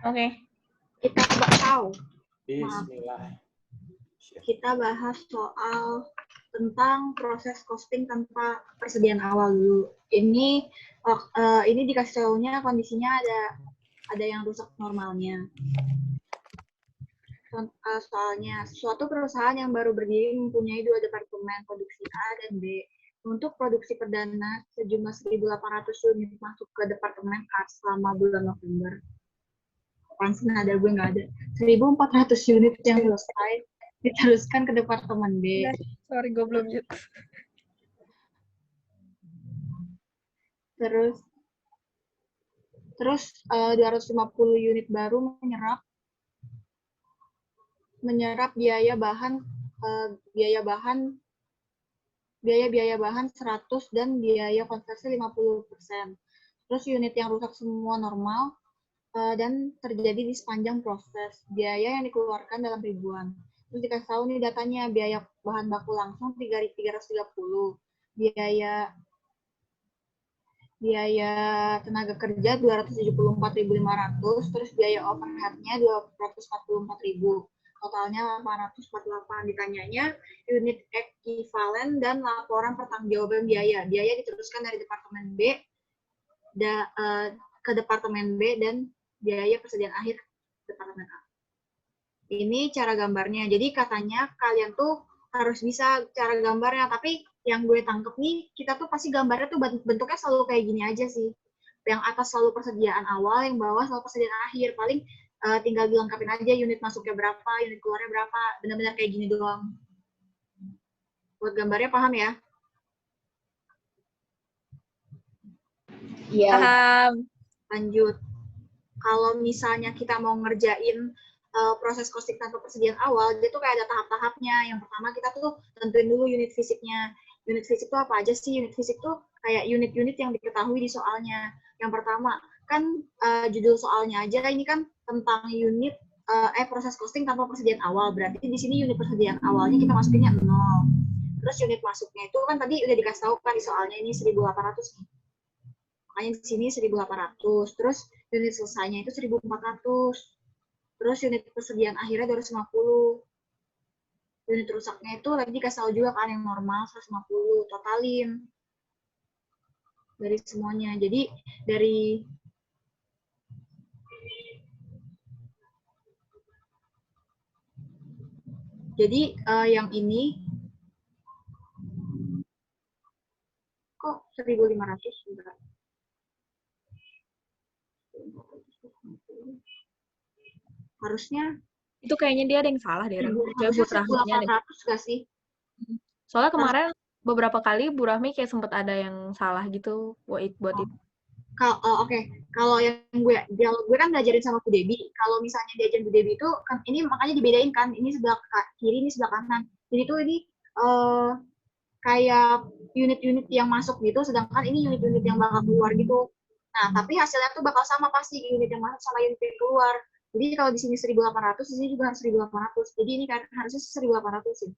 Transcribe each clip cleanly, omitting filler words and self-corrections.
Oke. Kita tahu. Bismillah. Kita bahas soal tentang proses costing tanpa persediaan awal dulu. Ini dikasih tahunya kondisinya ada yang rusak normalnya. Soalnya suatu perusahaan yang baru berdiri mempunyai 2 departemen, produksi A dan B. Untuk produksi perdana sejumlah 1.800 unit masuk ke departemen A selama bulan November. Apaan sih, nada gue nggak ada. 1.400 unit yang selesai diteruskan ke departemen B. Sorry, gue belum mute. Terus 250 unit baru menyerap biaya bahan 100 dan biaya konversi 50%. Terus unit yang rusak semua normal dan terjadi di sepanjang proses. Biaya yang dikeluarkan dalam ribuan. Terus dikasih tahu nih datanya, biaya bahan baku langsung 330, biaya tenaga kerja 274.500, terus biaya overhead-nya 244.000. Totalnya 848. Ditanyanya unit ekivalen dan laporan pertanggungjawaban biaya. Biaya diteruskan dari departemen B ke departemen B dan biaya persediaan akhir departemen A. Ini cara gambarnya. Jadi katanya kalian tuh harus bisa cara gambarnya, tapi yang gue tangkep nih, kita tuh pasti gambarnya tuh bentuknya selalu kayak gini aja sih. Yang atas selalu persediaan awal, yang bawah selalu persediaan akhir. Paling tinggal dilengkapin aja unit masuknya berapa, unit keluarnya berapa, benar-benar kayak gini doang. Buat gambarnya paham ya? Iya. Paham. Lanjut. Kalau misalnya kita mau ngerjain proses costing tanpa persediaan awal, dia tuh kayak ada tahap-tahapnya. Yang pertama kita tuh tentuin dulu unit fisiknya. Unit fisik tuh apa aja sih? Unit fisik tuh kayak unit-unit yang diketahui di soalnya. Yang pertama, kan judul soalnya aja ini kan tentang unit proses costing tanpa persediaan awal. Berarti di sini unit persediaan awalnya kita masukinnya 0. Terus unit masuknya itu kan tadi udah dikasih tahu kan di soalnya ini 1.800 nih. Makanya di sini 1.800. Terus unit selesainya itu 1.400. Terus unit persediaan akhirnya 250. Unit rusaknya itu lagi dikasih tahu juga kan yang normal 150. Totalin dari semuanya. Jadi yang ini kok 1.500 enggak. Harusnya itu kayaknya dia ada yang salah deh. Coba Bu Rahminya deh. 1.800 nggak sih? Soalnya kemarin beberapa kali Bu Rahmi kayak sempat ada yang salah gitu buat itu. Oke. Kalau yang gue kan ngajarin sama Bu Debi. Kalau misalnya diajarin Bu Debi itu kan ini makanya dibedain kan. Ini sebelah kiri, ini sebelah kanan. Jadi tuh ini kayak unit-unit yang masuk gitu, sedangkan ini unit-unit yang bakal keluar gitu. Nah, tapi hasilnya tuh bakal sama pasti unit yang masuk sama unit yang keluar. Jadi kalau di sini 1.800, di sini juga harus 1.800. Jadi ini kan harusnya 1.800 sih.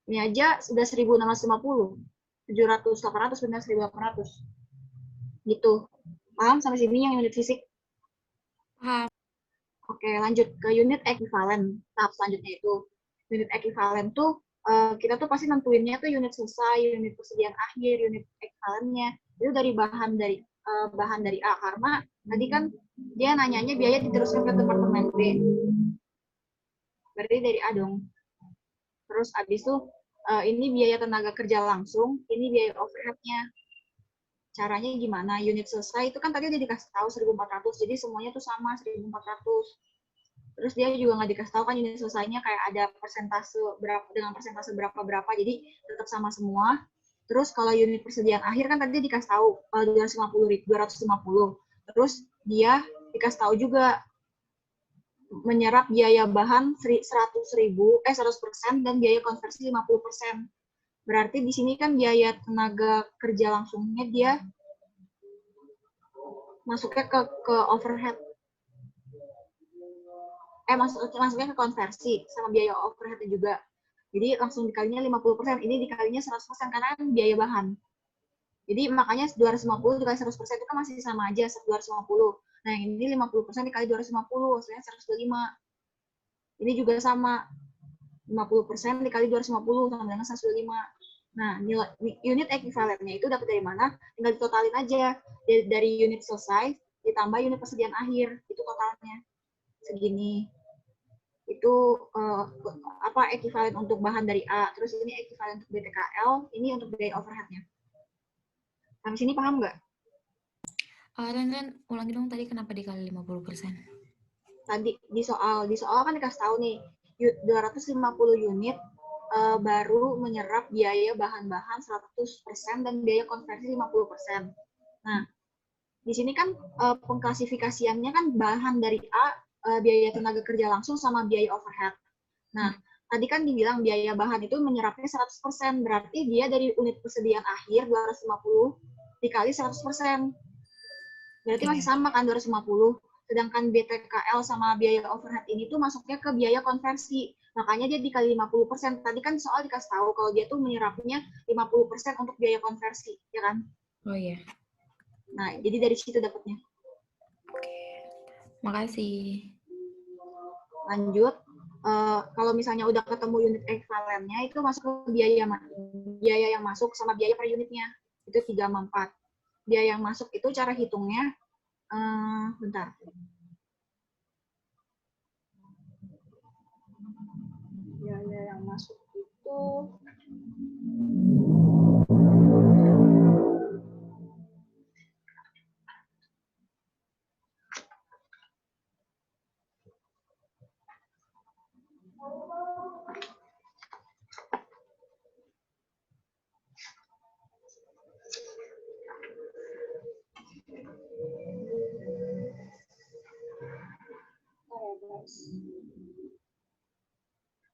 Ini aja sudah 1.650. 700, 800 benar 1.800. Gitu. Paham sampai sini yang unit fisik? Paham. Oke, lanjut ke unit ekivalen. Tahap selanjutnya itu. Unit ekivalen tuh kita tuh pasti nentuinnya tuh unit selesai, unit persediaan akhir, unit ekivalennya. Itu dari bahan dari A. Karena tadi kan dia nanyanya biaya diteruskan ke departemen B. Berarti dari A dong. Terus abis itu ini biaya tenaga kerja langsung, ini biaya overhead-nya. Caranya gimana? Unit selesai itu kan tadi udah dikasih tahu 1.400, jadi semuanya tuh sama 1.400. Terus dia juga nggak dikasih tahu kan unit selesainya kayak ada persentase berapa dengan persentase berapa, jadi tetap sama semua. Terus kalau unit persediaan akhir kan tadi dikasih tahu 250. Terus dia dikasih tahu juga menyerap biaya bahan 100% dan biaya konversi 50%. Berarti di sini kan biaya tenaga kerja langsungnya dia masuknya ke overhead. Masuknya ke konversi sama biaya overhead juga. Jadi langsung dikalinya 50%, ini dikalinya 100% karena kan biaya bahan. Jadi makanya 250 dikali 100% itu kan masih sama aja 250. Nah, ini 50% dikali 250, hasilnya 125. Ini juga sama, 50% dikali 250 sama dengan 125. Nah, nilai unit ekuivalennya itu dapat dari mana? Tinggal ditotalin aja. Dari unit selesai ditambah unit persediaan akhir, itu totalnya. Segini. Itu ekuivalen untuk bahan dari A, terus ini ekuivalen untuk BTKL, ini untuk biaya overhead-nya. Sampai sini paham nggak? Ren, ulangi dong tadi kenapa dikali 50%? Tadi di soal kan dikasih tahu nih, 250 unit baru menyerap biaya bahan-bahan 100% dan biaya konversi 50%. Nah, di sini kan pengklasifikasiannya kan bahan dari A, biaya tenaga kerja langsung sama biaya overhead. Nah, tadi kan dibilang biaya bahan itu menyerapnya 100%, berarti dia dari unit persediaan akhir 250 dikali 100%. Berarti masih sama kan 250. Sedangkan BTKL sama biaya overhead ini tuh masuknya ke biaya konversi. Makanya dia dikali 50%. Tadi kan soal dikasih tahu kalau dia tuh menyerapnya 50% untuk biaya konversi, ya kan? Oh iya. Nah, jadi dari situ dapatnya. Oke. Makasih. Lanjut. Kalau misalnya udah ketemu unit ekuivalennya, itu masuk ke biaya yang masuk sama biaya per unitnya. Itu 3 sama 4. Biaya yang masuk itu cara hitungnya, bentar. Biaya yang masuk itu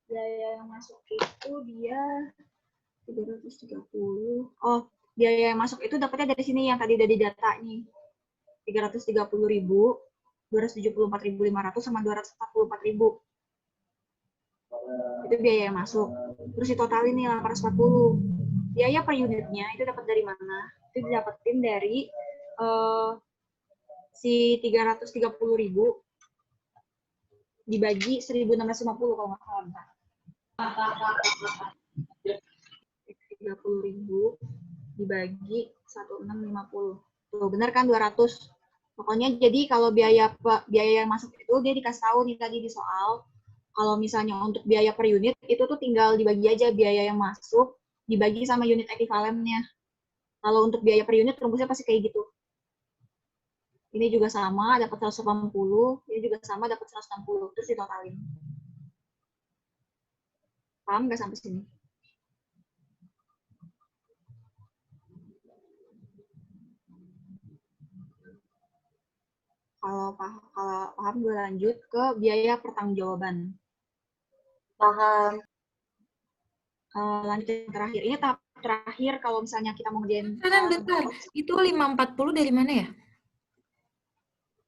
biaya yang masuk itu dia 330. Oh, biaya yang masuk itu dapatnya dari sini yang tadi udah didata nih. 330.000, 274.500 sama 244.000. Itu biaya yang masuk. Terus ditotalin nih 840. Biaya per unitnya itu dapat dari mana? Itu didapetin dari si 330.000 dibagi 1.650 kalau nggak salah. 30.000 dibagi 1.650. Tuh, benar kan 200. Pokoknya jadi kalau biaya yang masuk itu dia dikasih tahu nih tadi di soal. Kalau misalnya untuk biaya per unit itu tuh tinggal dibagi aja biaya yang masuk dibagi sama unit ekuivalennya. Kalau untuk biaya per unit rumusnya pasti kayak gitu. Ini juga sama dapat 180, ini juga sama dapat 160, terus ditotalin. Paham nggak sampai sini? Kalau paham gue lanjut ke biaya pertanggungjawaban. Paham. Lanjut yang terakhir. Ini tahap terakhir kalau misalnya kita mau ngerjain. Bentar. Itu 540 dari mana ya?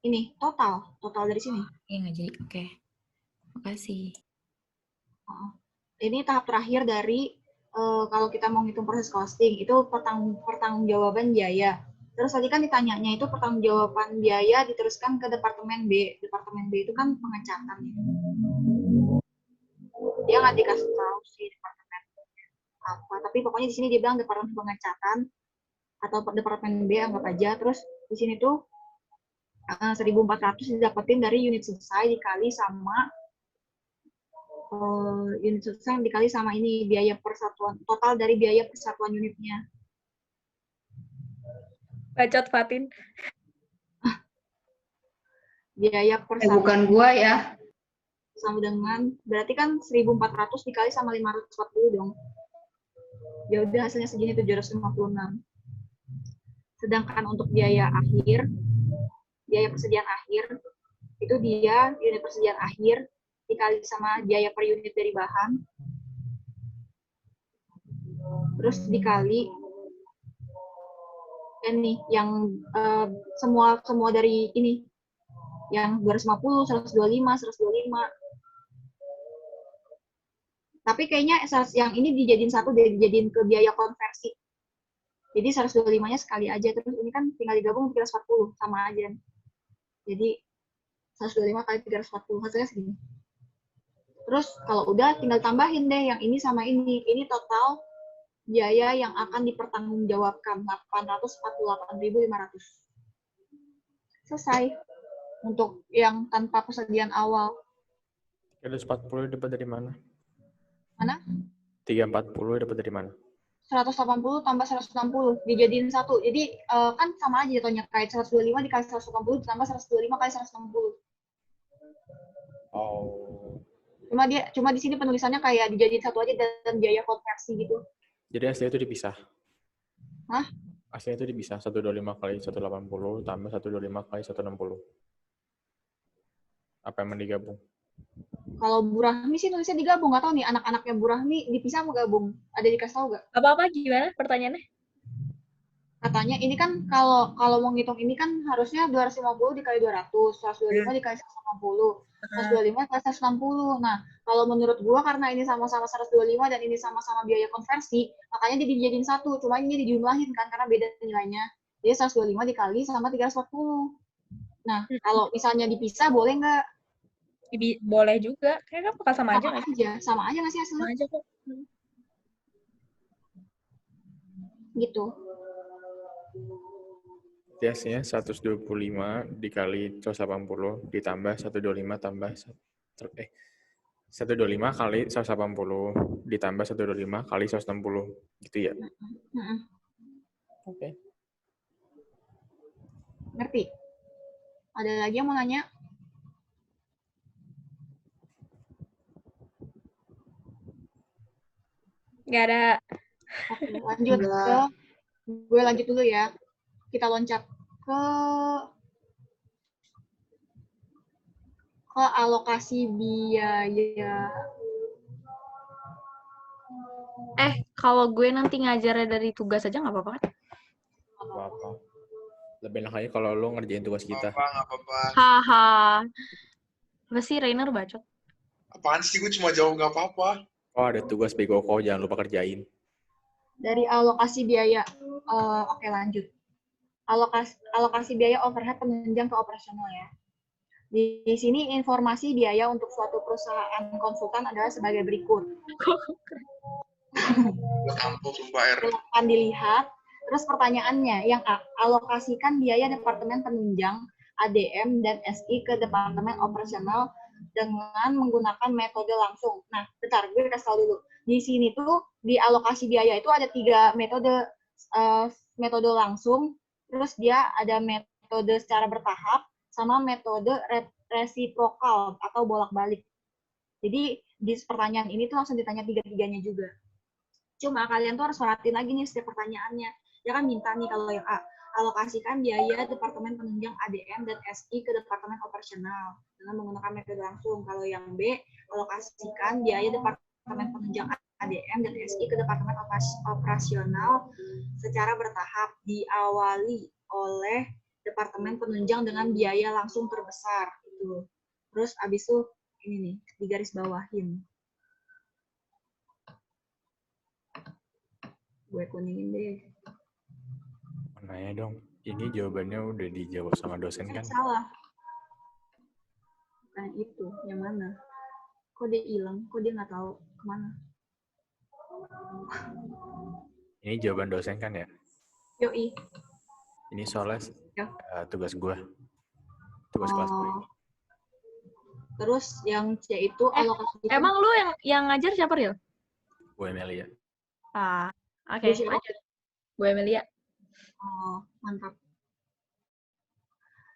Ini total dari sini. Iya nggak jadi. Oke. Makasih. Ini tahap terakhir dari kalau kita mau ngitung proses costing itu pertanggungjawaban biaya. Terus tadi kan ditanyanya itu pertanggungjawaban biaya diteruskan ke departemen B. Departemen B itu kan pengecatan. Dia nggak dikasih tahu sih departemen apa, tapi pokoknya di sini dia bilang departemen pengecatan atau departemen B anggap aja. Terus di sini tuh 1.400 didapetin dari unit selesai dikali sama unit selesai dikali sama ini biaya persatuan, total dari biaya persatuan unitnya. Bacot Fatin. Biaya persatuan. Bukan gua ya. Sama dengan, berarti kan 1.400 dikali sama 540 dong. Ya udah hasilnya segini 756. Sedangkan untuk biaya akhir, biaya persediaan akhir, itu dia unit persediaan akhir dikali sama biaya per unit dari bahan, terus dikali ini yang semua dari ini yang 250, 125, 125. Tapi kayaknya yang ini dijadiin satu, dijadiin ke biaya konversi. Jadi 125-nya sekali aja, terus ini kan tinggal digabung 340 sama aja. Jadi 125 kali 340 hasilnya segini. Terus kalau udah tinggal tambahin deh yang ini sama ini. Ini total biaya yang akan dipertanggungjawabkan 848.500. Selesai. Untuk yang tanpa persediaan awal. 340 dapat dari mana? Mana? 340 dapat dari mana? 180 tambah 160 dijadiin satu. Jadi kan sama aja jatuhnya, kayak 125 dikali 180 tambah 125 kali 160. Oh. Cuma di sini penulisannya kayak dijadiin satu aja dan biaya konversi gitu. Jadi aslinya itu dipisah. Hah? Aslinya itu dipisah 125 kali 180 tambah 125 kali 160. Apa yang digabung? Kalau Bu Rahmi sih nulisnya digabung, nggak tahu nih anak-anaknya Bu Rahmi dipisah mau gabung. Ada dikasih tahu nggak? Apa-apa gimana pertanyaannya? Katanya ini kan kalau mau ngitung ini kan harusnya 250 dikali 200, 125 dikali 150, 125 dikali 160. Nah, kalau menurut gua karena ini sama-sama 125 dan ini sama-sama biaya konversi, makanya jadi dijadiin satu. Cuma ini dijumlahin kan karena beda nilainya. Jadi 125 dikali sama 340. Nah, kalau misalnya dipisah boleh nggak? Boleh juga. Kayaknya bakal sama aja nggak sih? Sama aja nggak sih hasilnya? Sama aja kok. Gitu. Biasanya 125 dikali 180 ditambah 125 tambah 125 kali 180 ditambah 125 kali 160 gitu ya. Oke. Ngerti? Ada lagi yang mau nanya? Nggak ada. Oke, lanjut ke gue lanjut dulu ya. Kita loncat ke alokasi biaya. Kalau gue nanti ngajarnya dari tugas aja nggak apa-apa kan? Apa-apa. Lebih enak aja kalau lo ngerjain tugas kita. Nggak apa-apa. Haha. Apa sih Rainer bacot? Apaan sih, gue cuma jawab nggak apa-apa. Oh, ada tugas bego kok, jangan lupa kerjain. Dari alokasi biaya. Oke, lanjut. Alokasi biaya overhead penunjang ke operasional ya. Di sini informasi biaya untuk suatu perusahaan konsultan adalah sebagai berikut. Gue tampol sumpah R. Silakan dilihat. Terus pertanyaannya, yang A, alokasikan biaya Departemen Penunjang, ADM, dan SI ke Departemen Operasional dengan menggunakan metode langsung. Nah, bentar, gue kasih tahu dulu. Di sini tuh, di alokasi biaya itu ada 3 metode. Metode langsung, terus dia ada metode secara bertahap, sama metode resiprokal atau bolak-balik. Jadi, di pertanyaan ini tuh langsung ditanya 3-3-nya juga. Cuma kalian tuh harus perhatiin lagi nih setiap pertanyaannya. Dia kan minta nih kalau yang A, alokasikan biaya Departemen Penunjang ADM dan SI ke Departemen Operasional dengan menggunakan metode langsung. Kalau yang B, alokasikan biaya Departemen Penunjang ADM dan SI ke Departemen Operasional secara bertahap, diawali oleh Departemen Penunjang dengan biaya langsung terbesar. Gitu. Terus abis itu ini nih, digaris bawahin. Gue kuningin deh. Nanya dong, ini jawabannya udah dijawab sama dosen kan? Salah. Bukan itu, yang mana? Kok dia hilang? Kok dia nggak tahu kemana? Ini jawaban dosen kan ya? Yoi. Ini soalnya tugas gue. Tugas kelas gue. Terus yang C itu alokasi. Emang lu yang ngajar siapa, Ril? Gue Melia. Oke, lanjut. Gue Melia. Oh, mantap.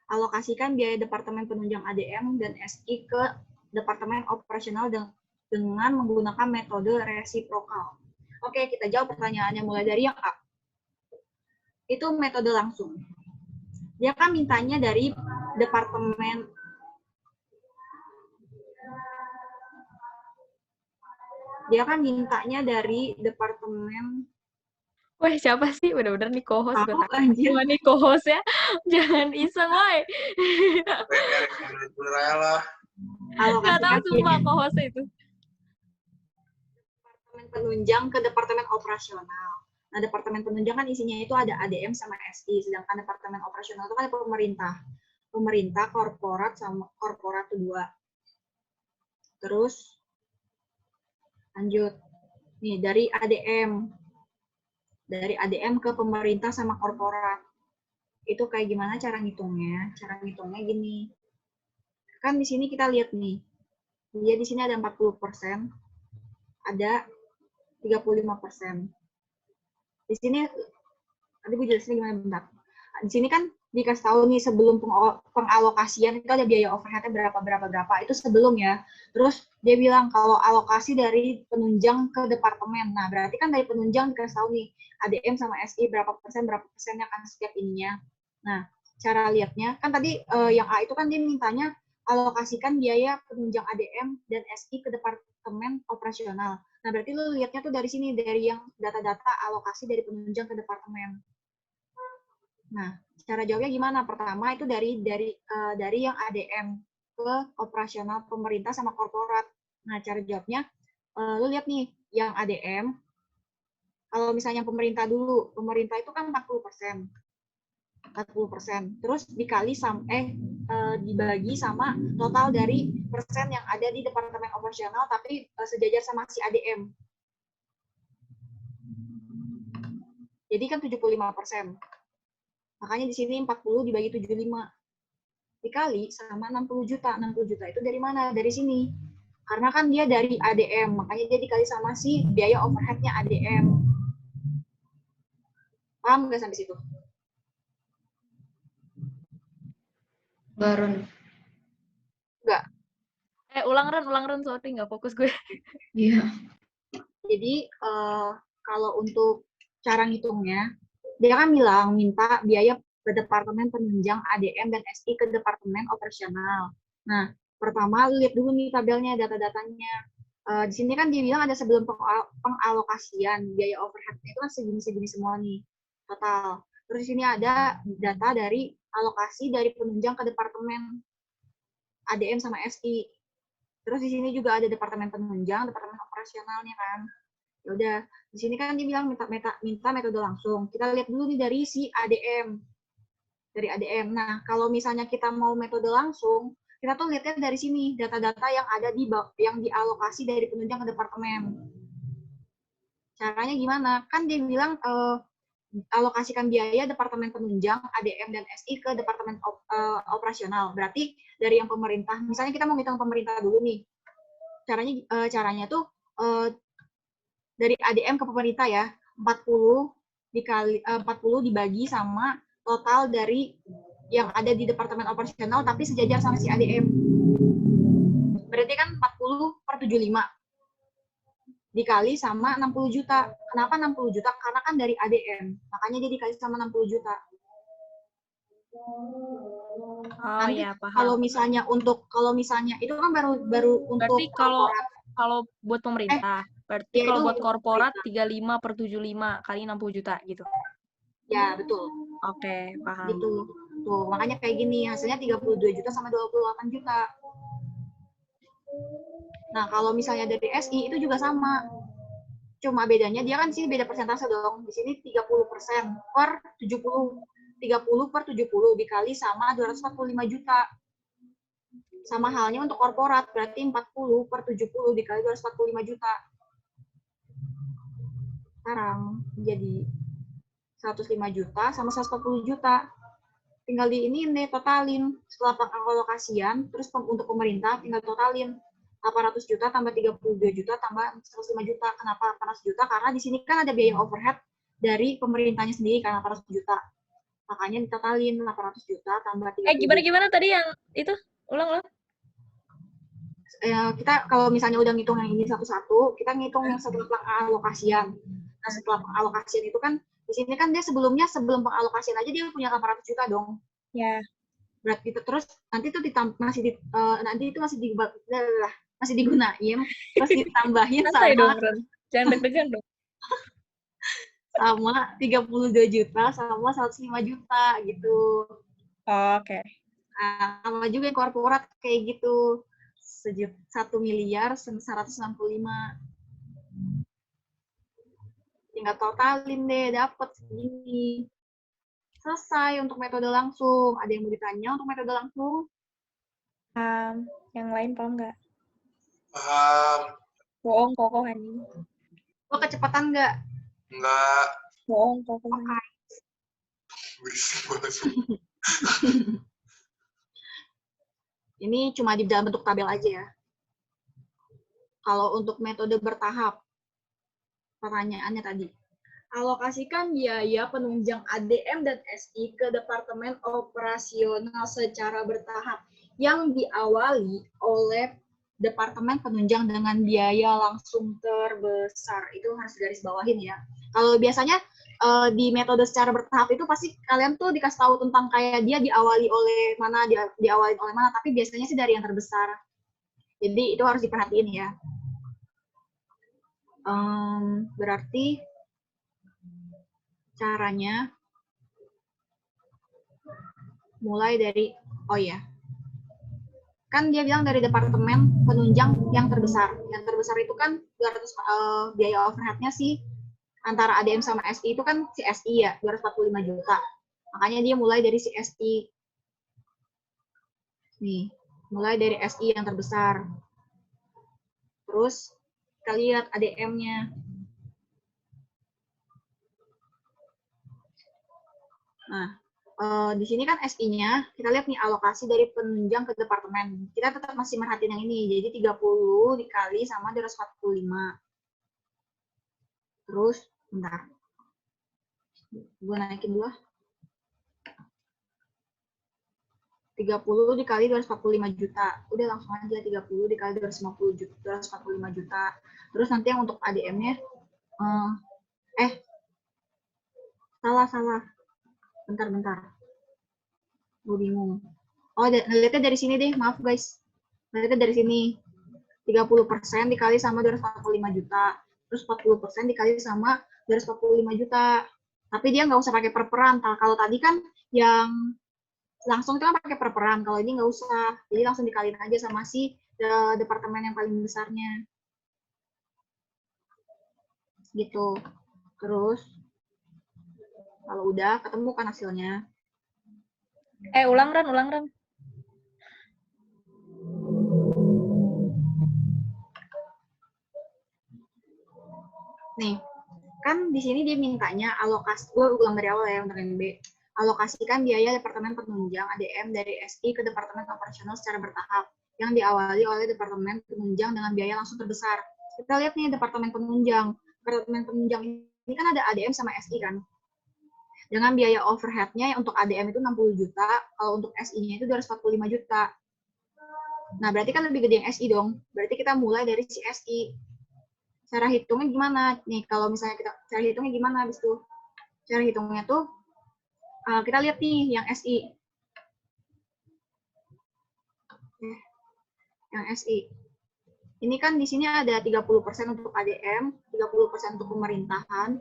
Alokasikan biaya Departemen Penunjang ADM dan SI ke Departemen Operasional dengan menggunakan metode resiprokal. Oke, kita jawab pertanyaannya mulai dari yang A. Itu metode langsung. Dia kan mintanya dari Departemen Departemen. Wah, siapa sih? Bener-bener nih co-host. Anjir. Nih co-host ya. Jangan iseng, woy. Bener aja lah. Nggak tahu sumpah co-host itu. Departemen Penunjang ke Departemen Operasional. Nah, Departemen Penunjang kan isinya itu ada ADM sama SI, sedangkan Departemen Operasional itu kan pemerintah. pemerintah, korporat, sama korporat itu 2. Terus lanjut. Nih, dari ADM. Dari ADM ke pemerintah sama korporat. Itu kayak gimana cara ngitungnya? Cara ngitungnya gini. Kan di sini kita lihat nih. Dia di sini ada 40%, ada 35%. Di sini, nanti gue jelasin gimana bentar. Di sini kan dikasih tahu nih sebelum pengalokasian itu ada biaya overhead-nya berapa. Itu sebelum ya. Terus dia bilang kalau alokasi dari penunjang ke departemen. Nah, berarti kan dari penunjang dikasih tahu nih ADM sama SI berapa persennya kan setiap ininya. Nah, cara lihatnya kan tadi yang A itu kan dia mintanya alokasikan biaya penunjang ADM dan SI ke departemen operasional. Nah, berarti lu lihatnya tuh dari sini, dari yang data-data alokasi dari penunjang ke departemen. Nah, cara jawabnya gimana? Pertama itu dari yang ADM ke operasional pemerintah sama korporat. Nah, cara jawabnya, lu lihat nih, yang ADM, kalau misalnya pemerintah dulu, pemerintah itu kan 40%. 40%. Terus dibagi sama total dari persen yang ada di departemen operasional, tapi sejajar sama si ADM. Jadi kan 75%. Makanya di sini 40 dibagi 75. Dikali sama 60 juta. 60 juta itu dari mana? Dari sini. Karena kan dia dari ADM, makanya dia dikali sama si biaya overhead-nya ADM. Paham nggak sampai situ? Baron. Nggak. Ulang Ren, sorry, nggak fokus gue. Iya. Jadi, kalau untuk cara ngitungnya, dia kan bilang minta biaya ke departemen penunjang ADM dan SI ke departemen operasional. Nah, pertama lihat dulu nih tabelnya, data-datanya. Di sini kan dia bilang ada sebelum pengalokasian biaya overhead itu kan segini semua nih total. Terus di sini ada data dari alokasi dari penunjang ke departemen ADM sama SI. Terus di sini juga ada departemen penunjang, departemen operasionalnya kan. Ya udah, di sini kan dia bilang minta metode langsung. Kita lihat dulu nih dari si ADM. Dari ADM. Nah, kalau misalnya kita mau metode langsung, kita tuh lihatnya dari sini, data-data yang ada yang dialokasi dari penunjang ke departemen. Caranya gimana? Kan dia bilang alokasikan biaya departemen penunjang ADM dan SI ke departemen operasional. Berarti dari yang pemerintah, misalnya kita mau ngitung pemerintah dulu nih. Caranya tuh dari ADM ke pemerintah ya, 40 dibagi sama total dari yang ada di departemen operasional tapi sejajar sama si ADM. Berarti kan 40/75 dikali sama 60 juta. Kenapa 60 juta? Karena kan dari ADM. Makanya dia dikali sama 60 juta. Nanti Ya, paham. kalau misalnya itu kan baru untuk berarti kalau buat pemerintah, berarti ya, kalau itu buat korporat pemerintah. 35/75 kali 60 juta gitu. Ya, betul. Oke, paham. Gitu. Tuh, makanya kayak gini, hasilnya 32 juta sama 28 juta. Nah, kalau misalnya dari SI itu juga sama. Cuma bedanya dia kan sih beda persentase dong. Di sini 30%/70. 30/70 dikali sama 245 juta. Sama halnya untuk korporat, berarti 40/70 dikali 245 juta. Sekarang jadi 105 juta sama 140 juta. Tinggal di ini deh totalin. Setelah pengalokasian, terus untuk pemerintah tinggal totalin. 800 juta tambah 32 juta tambah 105 juta. Kenapa 800 juta? Karena di sini kan ada biaya overhead dari pemerintahnya sendiri kan 800 juta. Makanya ditotalin 800 juta tambah 32 gimana tadi yang itu? Ulang. Kita kalau misalnya udah ngitung yang ini satu-satu, kita ngitung yang setelah pengalokasian. Nah, setelah pengalokasian itu kan di sini kan dia sebelum pengalokasian aja dia punya 800 juta dong. Ya. Berarti terus nanti itu masih digunain, terus ditambahin sama Jangan deg-degan dong. sama 32 juta sama 105 juta gitu. Oke. Nah, sama juga yang korporat kayak gitu. 1.165.000.000. Tinggal totalin deh, dapat segini. Selesai untuk metode langsung. Ada yang mau ditanya untuk metode langsung? Yang lain paham nggak? Paham. Bohong, kokoh anjing. Lo kecepatan nggak? Enggak. Bohong, kokoh anjing. Berisik banget. Ini cuma di dalam bentuk tabel aja ya. Kalau untuk metode bertahap, pertanyaannya tadi. Alokasikan biaya penunjang ADM dan SI ke Departemen Operasional secara bertahap yang diawali oleh Departemen Penunjang dengan biaya langsung terbesar. Itu harus garis bawahin ya. Kalau biasanya di metode secara bertahap itu pasti kalian tuh dikasih tahu tentang kayak dia diawali oleh mana, diawali oleh mana, tapi biasanya sih dari yang terbesar. Jadi itu harus diperhatiin ya. Berarti caranya mulai dari, oh ya, kan dia bilang dari departemen penunjang yang terbesar. Yang terbesar itu kan 200 biaya overhead-nya sih antara ADM sama SI itu kan si SI ya, 245 juta. Makanya dia mulai dari si SI. Nih, mulai dari SI yang terbesar. Terus kita lihat ADM-nya. Nah, di sini kan SI-nya, kita lihat nih alokasi dari penunjang ke departemen. Kita tetap masih merhatiin yang ini, jadi 30 dikali sama 245. Terus, bentar. Gue naikin dulu. 30 dikali 245 juta. Udah langsung aja 30 dikali 245 juta. Terus nanti yang untuk ADM-nya, salah. Bentar. Gue bingung. Oh, ngeliatnya dari sini deh, maaf guys. Ngeliatnya dari sini. 30% dikali sama 245 juta. Terus 40% dikali sama 245 juta. Tapi dia nggak usah pakai perperan. Kalau tadi kan yang langsung itu kan pakai perperan. Kalau ini nggak usah. Jadi langsung dikaliin aja sama si departemen yang paling besarnya. Gitu. Terus, kalau udah ketemu kan hasilnya. Ulang Ran. Nih, kan di sini dia mintanya alokasi, gue ulang dari awal ya untuk NB. Alokasikan biaya Departemen Penunjang ADM dari SI ke Departemen Operasional secara bertahap yang diawali oleh Departemen Penunjang dengan biaya langsung terbesar. Kita lihat nih Departemen Penunjang. Departemen Penunjang ini kan ada ADM sama SI kan. Dengan biaya overhead-nya untuk ADM itu 60 juta, kalau untuk SI-nya itu 245 juta. Nah, berarti kan lebih gede yang SI dong. Berarti kita mulai dari si SI. Cara hitungnya gimana? Nih, kalau misalnya cara hitungnya gimana habis itu? Cara hitungnya tuh, kita lihat nih yang SI. Yang SI. Ini kan di sini ada 30% untuk ADM, 30% untuk pemerintahan,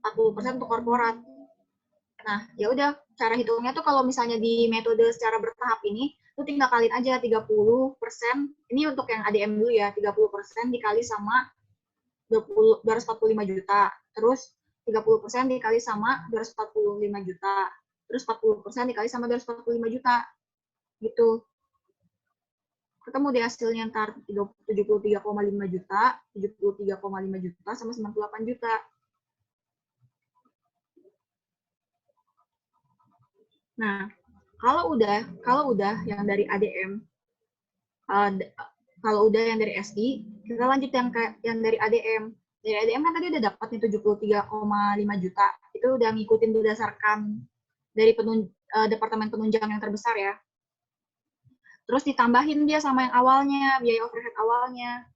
40% untuk korporat. Nah, ya udah, cara hitungnya tuh kalau misalnya di metode secara bertahap ini, tuh tinggal kaliin aja 30%, ini untuk yang ADM dulu ya, 30% dikali sama 245 juta, terus 30% dikali sama 245 juta, terus 40% dikali sama 245 juta, gitu. Ketemu di hasilnya ntar 73,5 juta, 73,5 juta, sama 98 juta. Nah, kalau udah yang dari ADM, kalau udah yang dari SI, kita lanjut yang dari ADM. Dari ADM kan tadi udah dapat nih 73,5 juta. Itu udah ngikutin berdasarkan dari Departemen Penunjang yang terbesar ya. Terus ditambahin dia sama yang awalnya, biaya overhead awalnya.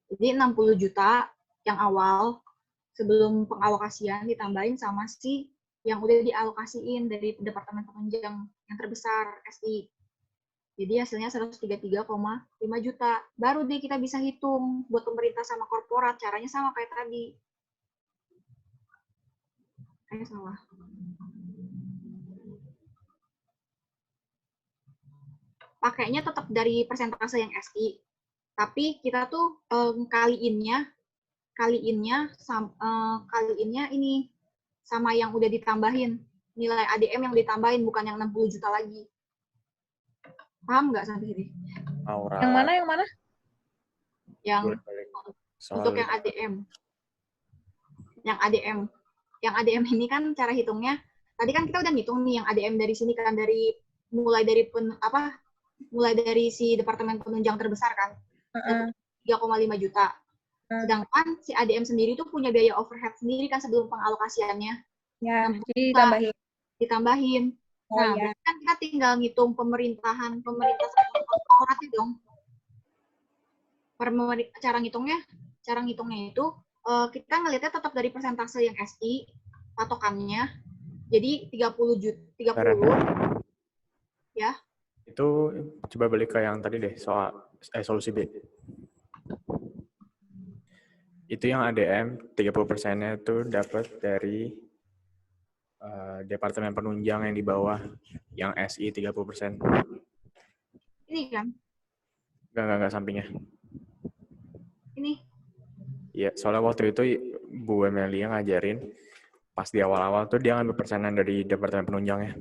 Jadi 60 juta yang awal, sebelum pengalokasian ditambahin sama si yang udah dialokasiin dari Departemen Penunjang yang terbesar, SI. Jadi hasilnya 133,5 juta. Baru deh kita bisa hitung buat pemerintah sama korporat. Caranya sama kayak tadi. Salah. Pakainya tetap dari persentase yang SI. Tapi kita tuh kaliinnya ini sama yang udah ditambahin. nilai ADM yang ditambahin, bukan yang 60 juta lagi. Paham nggak sampai sini? Aura. Yang mana? Yang mana? Yang Boleh-boleh. untuk Soal yang ADM. Yang ADM. Yang ADM ini kan cara hitungnya, tadi kan kita udah ngitung nih yang ADM dari sini kan, dari mulai dari si departemen penunjang terbesar kan, 3,5 juta. Sedangkan si ADM sendiri tuh punya biaya overhead sendiri kan sebelum pengalokasiannya. Ya, 60 jadi juta ditambahin. ditambahin. Nah, berarti kan kita tinggal ngitung pemerintah sama korporatnya dong. Cara ngitungnya itu kita ngelihatnya tetap dari persentase yang SI patokannya. Jadi 30 ya. itu coba balik ke yang tadi deh, soal solusi B. Itu yang ADM 30%-nya itu dapat dari departemen penunjang yang di bawah, yang SI 30%. Ini kan? Enggak sampingnya. Ini. Iya, soalnya waktu itu Bu Emilia ngajarin, pas di awal-awal tuh dia ngambil persenan dari departemen penunjangnya.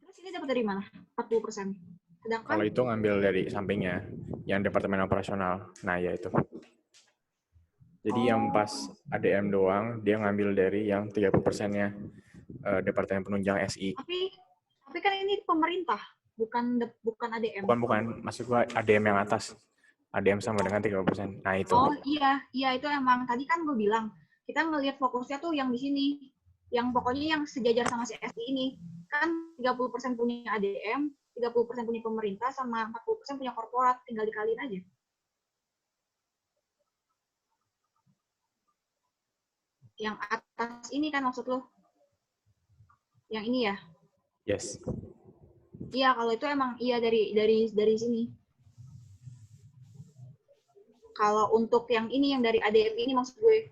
Terus ini dapat dari mana? 40%. Sedangkan Kalau itu ngambil dari sampingnya, yang departemen operasional. Nah, ya itu. Jadi yang pas ADM doang, dia ngambil dari yang 30%-nya departemen penunjang SI. Tapi kan ini pemerintah, bukan ADM. Bukan. Maksud gua ADM yang atas. ADM sama dengan 30%. Nah, itu. Oh iya itu emang tadi kan gue bilang kita ngelihat fokusnya tuh yang di sini, yang pokoknya yang sejajar sama si SI ini kan 30% punya ADM, 30% punya pemerintah, sama 40% punya korporat, tinggal dikaliin aja. Yang atas ini kan maksud lo? Yang ini ya? Yes. Iya, kalau itu emang iya dari sini. Kalau untuk yang ini, yang dari ADM ini maksud gue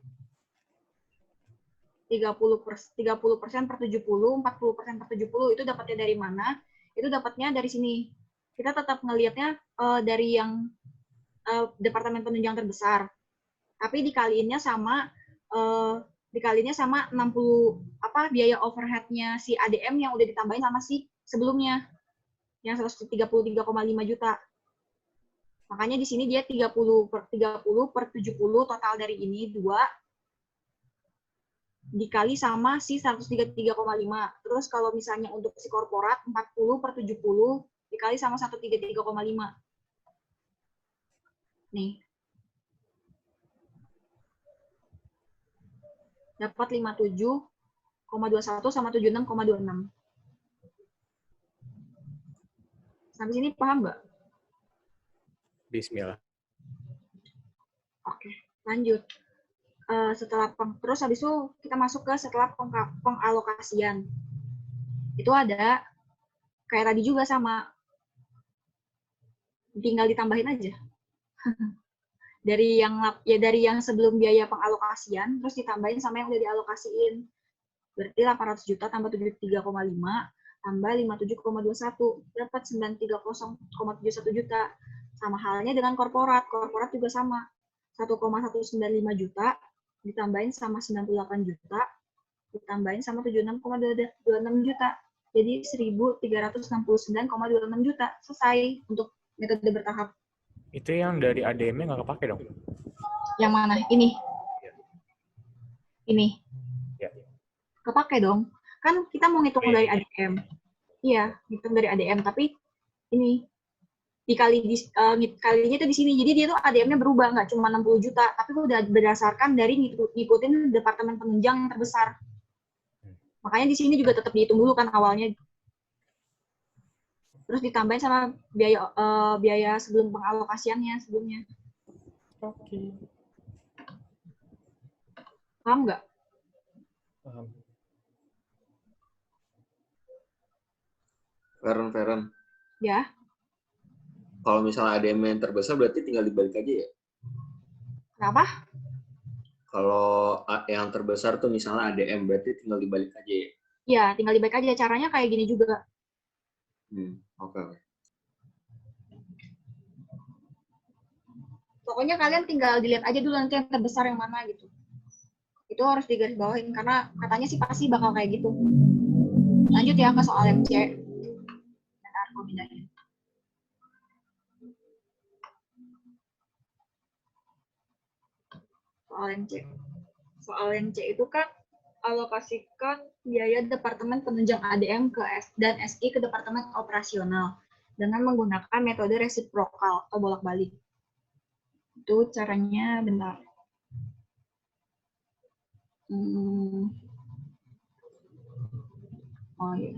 30% per 70, 40% per 70 itu dapatnya dari mana? Itu dapatnya dari sini. Kita tetap ngelihatnya dari yang departemen penunjang terbesar. Tapi dikaliinnya sama 60 biaya overhead-nya si ADM yang udah ditambahin sama si sebelumnya yang 133,5 juta. Makanya di sini dia 30 per 70 total dari ini 2 dikali sama si 133,5. Terus kalau misalnya untuk si korporat 40 per 70 dikali sama 133,5. Nih. Dapat 57,21 sama 76,26. Sampai sini paham nggak? Bismillah. Oke, lanjut. Terus habis itu kita masuk ke setelah pengalokasian. Itu ada kayak tadi juga sama, tinggal ditambahin aja. dari yang sebelum biaya pengalokasian, terus ditambahin sama yang udah dialokasiin. Berarti 800 juta tambah 73,5 tambah 57,21 dapat 930,71 juta. Sama halnya dengan korporat. Korporat juga sama. 1,195 juta ditambahin sama 98 juta ditambahin sama 76,26 juta. Jadi 1.369,26 juta. Selesai untuk metode bertahap. Itu yang dari ADM-nya nggak kepake dong? Yang mana? Ini. Ini. Ya. Kepake dong. Kan kita mau ngitung dari ADM. Iya, ngitung dari ADM. Tapi ini kalinya itu di sini. Jadi dia tuh ADM-nya berubah, nggak cuma 60 juta, tapi udah berdasarkan dari ngikutin departemen penunjang yang terbesar. Makanya di sini juga tetap dihitung dulu kan awalnya. Terus ditambahin sama biaya sebelum pengalokasiannya sebelumnya. Oke. Paham nggak? Paham. Feren. Ya. Kalau misalnya ADM yang terbesar berarti tinggal dibalik aja ya? Kenapa? Kalau yang terbesar tuh misalnya ADM berarti tinggal dibalik aja ya? Ya, tinggal dibalik aja. Caranya kayak gini juga. Oke. Pokoknya kalian tinggal dilihat aja dulu nanti yang terbesar yang mana gitu. Itu harus digarisbawahin karena katanya sih pasti bakal kayak gitu. Lanjut ya ke soal yang C. Bentar, aku pindahin. Soal yang C. Soal yang C itu kan alokasikan biaya Departemen Penunjang ADM ke dan SI ke Departemen Operasional dengan menggunakan metode resiprokal atau bolak-balik. Itu caranya bentar. Oh iya.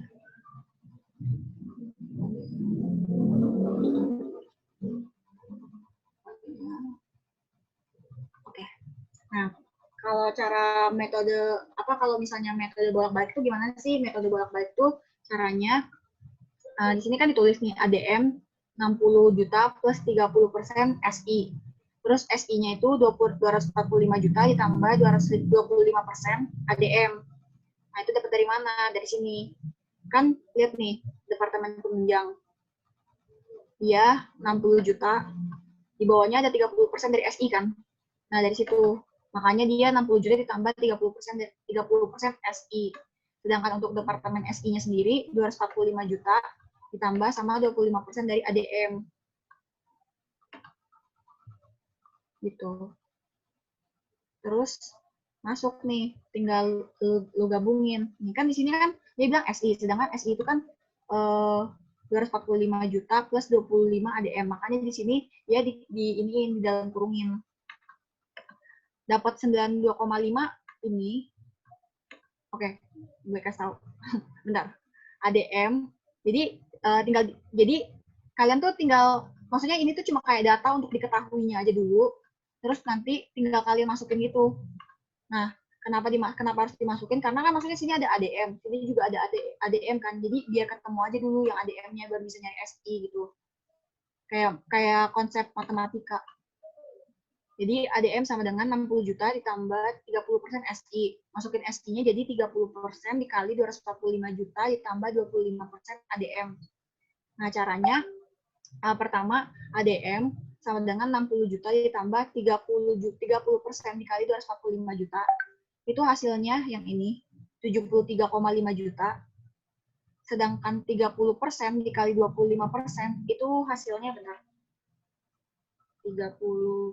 Oke. Nah, kalau cara metode kalau misalnya metode bolak-balik itu gimana sih? Metode bolak-balik itu caranya di sini kan ditulis nih ADM 60 juta plus 30% SI. Terus SI-nya itu 245 juta ditambah 225% ADM. Nah, itu dapat dari mana? Dari sini. Kan lihat nih, Departemen Penunjang. Dia 60 juta, di bawahnya ada 30% dari SI kan? Nah, dari situ. Makanya dia 60 juta ditambah 30% SI. Sedangkan untuk Departemen SI-nya sendiri, 245 juta ditambah sama 25% dari ADM. Gitu. Terus masuk nih, tinggal lu gabungin. Ini kan di sini kan dia bilang SI, sedangkan SI itu kan 245 juta plus 25 ADM. Makanya di sini dia di dalam kurungin. Dapat 92,5 ini. Oke, gue kasih tahu. Bentar. ADM. Jadi kalian tuh tinggal, maksudnya ini tuh cuma kayak data untuk diketahuinya aja dulu. Terus nanti tinggal kalian masukin gitu. Nah, kenapa harus dimasukin? Karena kan maksudnya sini ada ADM, sini juga ada ADM kan. Jadi biar ketemu aja dulu yang ADM-nya baru bisa nyari SI gitu. Kayak konsep matematika. Jadi ADM sama dengan 60 juta ditambah 30% SI. Masukin SI-nya jadi 30% dikali 245 juta ditambah 25% ADM. Nah, caranya pertama ADM sama dengan 60 juta ditambah 30% dikali 245 juta. Itu hasilnya yang ini, 73,5 juta. Sedangkan 30% dikali 25% itu hasilnya benar. 30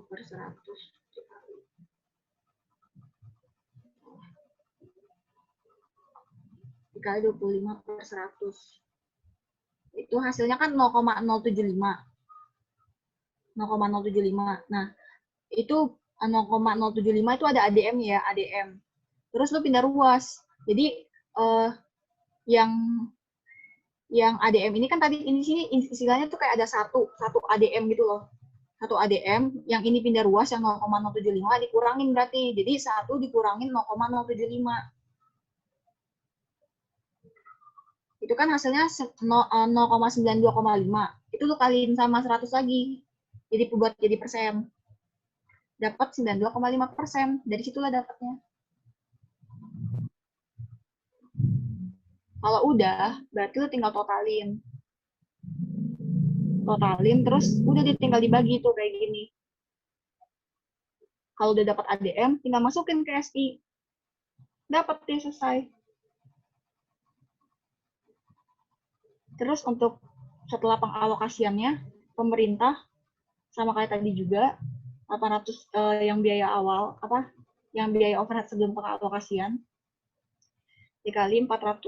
per 100 dikali 25 per 100. Itu hasilnya kan 0,075. 0,075. Nah, itu 0,075 itu ada ADM ya, ADM. Terus lu pindah ruas. Jadi yang ADM ini kan tadi ini sini istilahnya tuh kayak ada satu ADM gitu loh. Satu ADM, yang ini pindah ruas yang 0,075 dikurangin berarti. Jadi 1 dikurangin 0,075. Itu kan hasilnya 0,92,5. Itu lu kaliin sama 100 lagi. Jadi buat jadi persen. Dapat 92,5%. Dari situlah dapatnya. Kalau udah, berarti lu tinggal totalin. Terus udah tinggal dibagi tuh kayak gini. Kalau udah dapat ADM, tinggal masukin ke SI. Dapat dia selesai. Terus untuk setelah pengalokasiannya, pemerintah sama kayak tadi juga 800 yang biaya awal yang biaya overhead sebelum pengalokasian dikali 40%.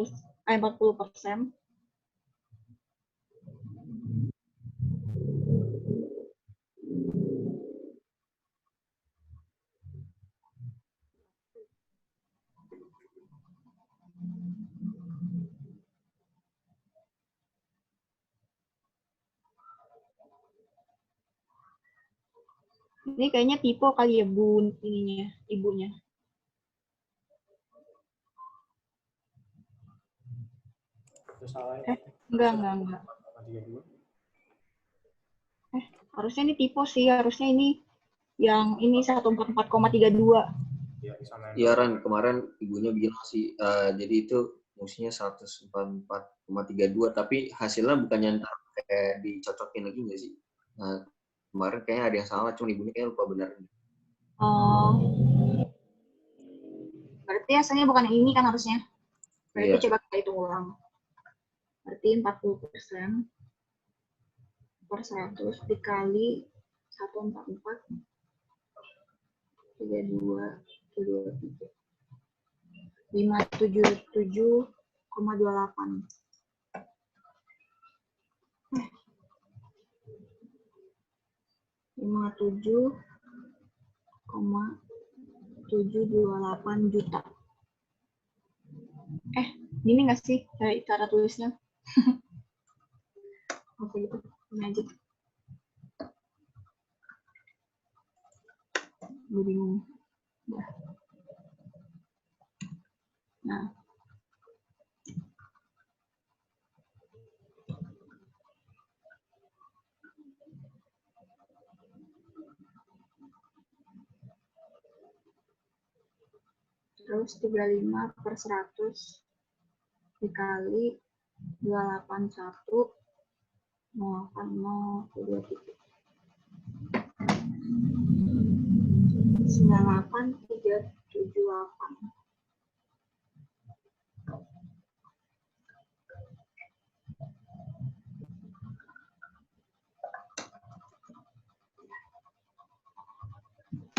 Ini kayaknya tipe kali ya ibunya. Enggak. Harusnya ini tipe sih, harusnya ini yang ini 144,32. Iya Ran, kemarin ibunya bilang sih, jadi itu musuhnya 144,32, tapi hasilnya bukannya ntar kayak dicocokin lagi nggak sih? Nah, kemarin kayaknya ada yang salah, cuma ibunya kayaknya lupa benar. Oh. Berarti hasilnya bukan yang ini kan harusnya. Berarti Iya. coba kita hitung ulang. Berarti 40% per 100 dikali 144 32 23 577,28. 57,728 juta. Gini nggak sih cara tulisnya? Oke gitu, ini aja. Gue bingung. Udah. Nah. Terus 35 per 100 dikali 281 0,023 98378.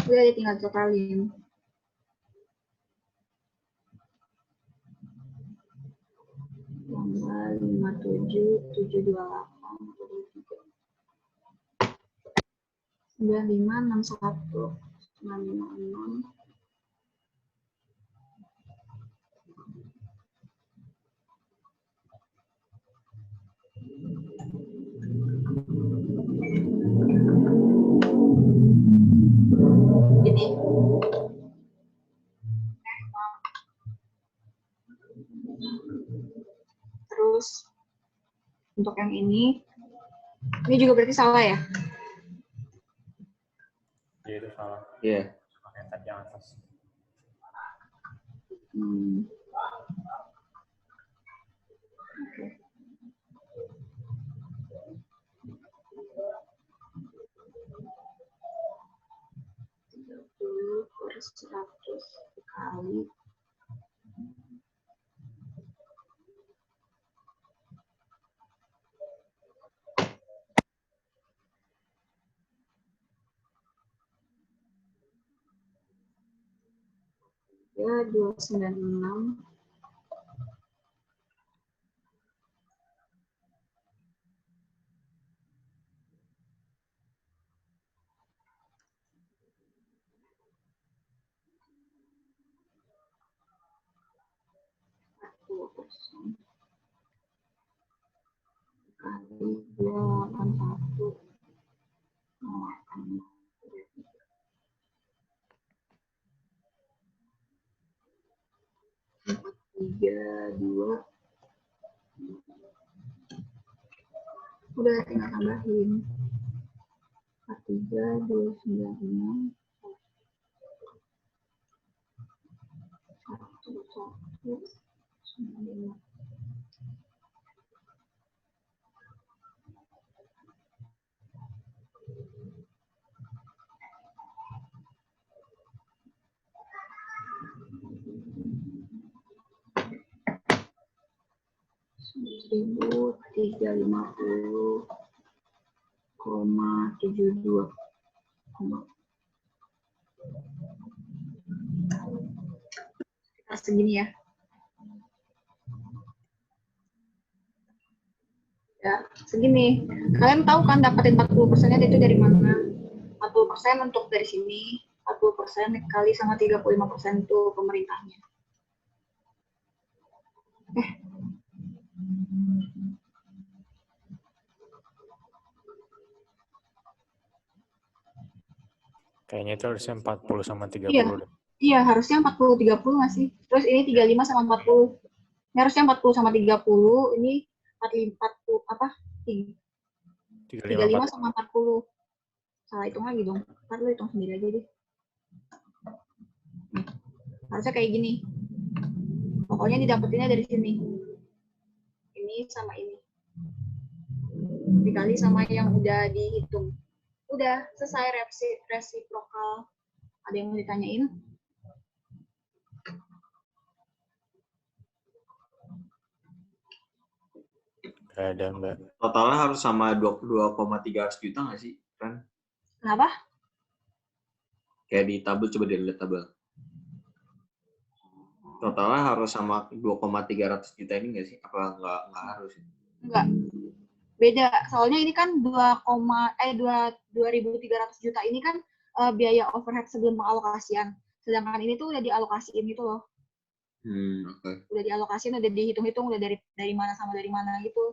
Udah tinggal totalin. Tambah 57728 9561 956 ini. Terus untuk yang ini juga berarti salah ya? Iya, itu salah. Iya. Pakai tab yang atas. Oke. Per 100 dikali 296 40% kali 281 432. Udah tinggal tambahin 43296 195. Seribu 350,72. Sekitar segini ya. Ya, segini. Kalian tahu kan dapatin 40%-nya itu dari mana? 40% untuk dari sini, 40% dikali sama 35% itu pemerintahnya. Kayaknya itu harusnya 40 sama 30. Iya. Iya, harusnya 40-30 nggak sih? Terus ini 35 sama 40. Ini harusnya 40 sama 30, ini 40 apa? 35 sama 40. Salah hitung lagi dong. Ntar lu hitung sendiri aja deh. Harusnya kayak gini. Pokoknya didapetinnya dari sini. Ini sama ini. Dikali sama yang udah dihitung. Udah selesai resiprokal. Ada yang mau ditanyain? Nggak ada, Mbak. Totalnya harus sama 22,3 juta nggak sih? Kan? Kenapa? Kayak di tabel, coba dilihat tabel. Totalnya harus sama 2,3 juta ini nggak sih? Apa nggak harus? Enggak. Beda. Soalnya ini kan 2.300 juta ini kan biaya overhead sebelum pengalokasian. Sedangkan ini tuh udah dialokasiin gitu loh. Oke. Udah dialokasiin, udah dihitung-hitung, udah dari mana sama dari mana gitu.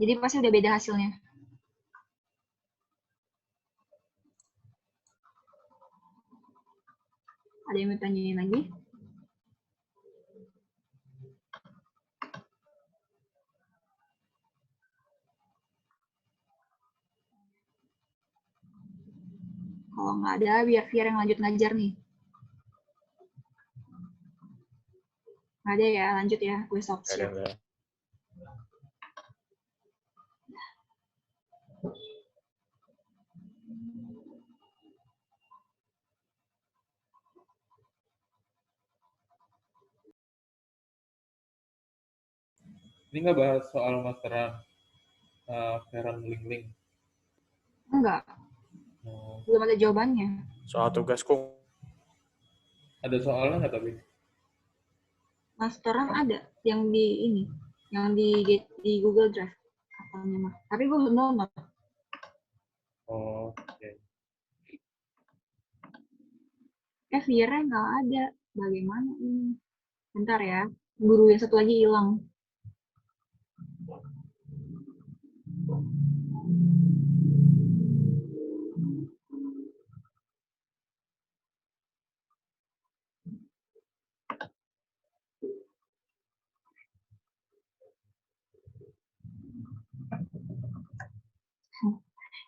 Jadi pasti udah beda hasilnya. Ada yang mau tanyain lagi? Kalau nggak ada, biar Fir yang lanjut ngajar nih. Nggak ada ya, lanjut ya. Gue soft Nggak ada, siap. Mbak. Ini nggak bahas soal masteran Feren Lingling. Enggak, belum ada jawabannya. Soal tugasku Ada soalnya nggak tapi? Masteran ada yang di ini, yang di Google Drive katanya mah. Tapi gue belum download. Oh, oke. Vira nggak ada. Bagaimana ini? Bentar ya. Guru yang satu lagi hilang.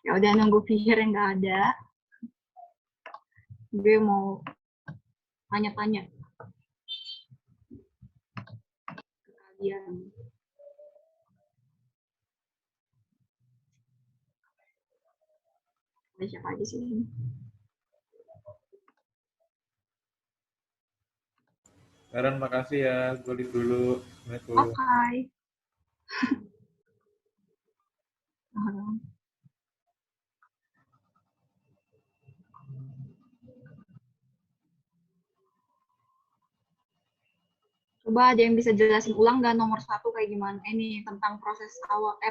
Ya udah nunggu Vira yang nggak ada. Gue mau tanya-tanya ke kalian. Ada siapa aja sih ini? Feren, makasih ya. Gue leave dulu. Assalamualaikum. Oke. Coba ada yang bisa jelasin ulang nggak nomor 1 kayak gimana? Ini tentang proses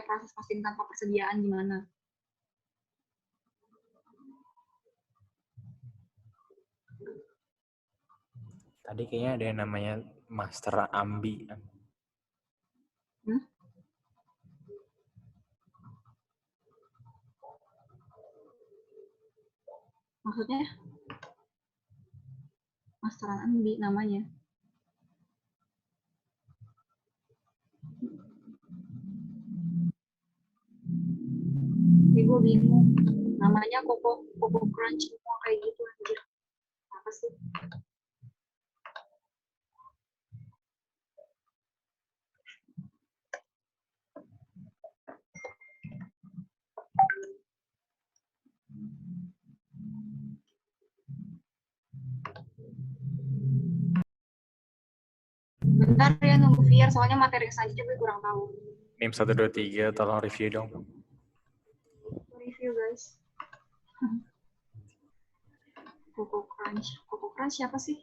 proses posting tanpa persediaan gimana? tadi kayaknya ada yang namanya Master Ambi. Maksudnya? Masteran Ambi namanya. Ini gue bingung. Namanya Coco Crunch semua kayak gitu anjir. Apa sih? Bentar ya nunggu Fier, soalnya materi selanjutnya gue kurang tahu. NIM 123, tolong review dong. Review guys. Coco Crunch siapa sih?